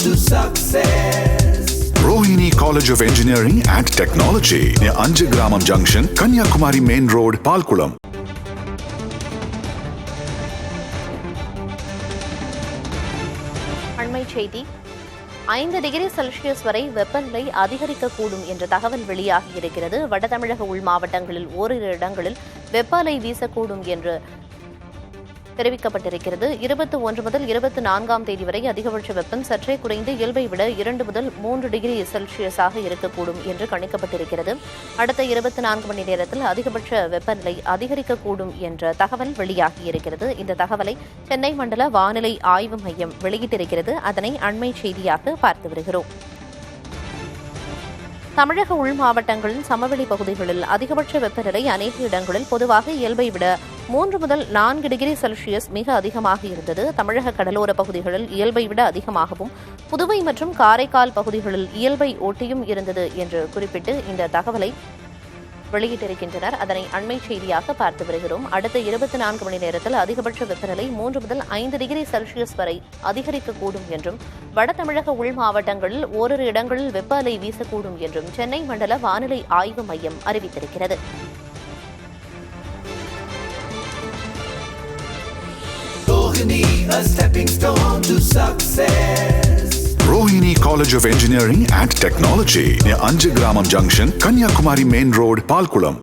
to success. Rohini College of Engineering and Technology near Anjagramam Junction, Kanyakumari Main Road, Palkulam. அண்மை செய்தி 5 degree Celsius வரை வெப்பநிலை அதிகரிக்கக்கூடும் என்ற தகவல் வெளியாகியிருக்கிறது. வட தமிழக உள் மாவட்டங்களில் ஓரிரு இடங்களில் வெப்ப அலை வீசக்கூடும் என்று தெரிவிக்கப்பட்டிருக்கிறது. 21 முதல் 24ஆம் தேதி வரை அதிகபட்ச வெப்பம் சற்றே குறைந்து இயல்பை விட 2 முதல் 3 டிகிரி செல்சியஸாக இருக்கக்கூடும் என்று கணிக்கப்பட்டிருக்கிறது. அடுத்த 24 மணி நேரத்தில் அதிகபட்ச வெப்பநிலை அதிகரிக்கக்கூடும் என்ற தகவல் வெளியாகியிருக்கிறது. இந்த தகவலை சென்னை மண்டல வானிலை ஆய்வு மையம் வெளியிட்டிருக்கிறது. அதனை அண்மை செய்தியாக பார்த்து வருகிறோம். தமிழக உள் மாவட்டங்களின் சமவெளி பகுதிகளில் அதிகபட்ச வெப்பநிலை அநேக இடங்களில் பொதுவாக இயல்பை விட 3 முதல் 4 டிகிரி செல்சியஸ் மிக அதிகமாக இருந்தது. தமிழக கடலோர பகுதிகளில் இயல்பை விட அதிகமாகவும், புதுவை மற்றும் காரைக்கால் பகுதிகளில் இயல்பை ஒட்டியும் இருந்தது என்று குறிப்பிட்டு இந்த தகவலை வெளியிட்டிருக்கின்றனர். அதனை அண்மை செய்தியாக பார்த்து வருகிறோம். அடுத்த 24 மணி நேரத்தில் அதிகபட்ச வெப்பநிலை 3 முதல் 5 டிகிரி செல்சியஸ் வரை அதிகரிக்கக்கூடும் என்றும், வட தமிழக உள் மாவட்டங்களில் ஓரிரு இடங்களில் வெப்ப அலை வீசக்கூடும் என்றும் சென்னை மண்டல வானிலை ஆய்வு மையம் அறிவித்திருக்கிறது. Rohini, a stepping stone to success. Rohini College of Engineering and Technology near Anjagramam Junction, Kanyakumari Main Road, Palkulam.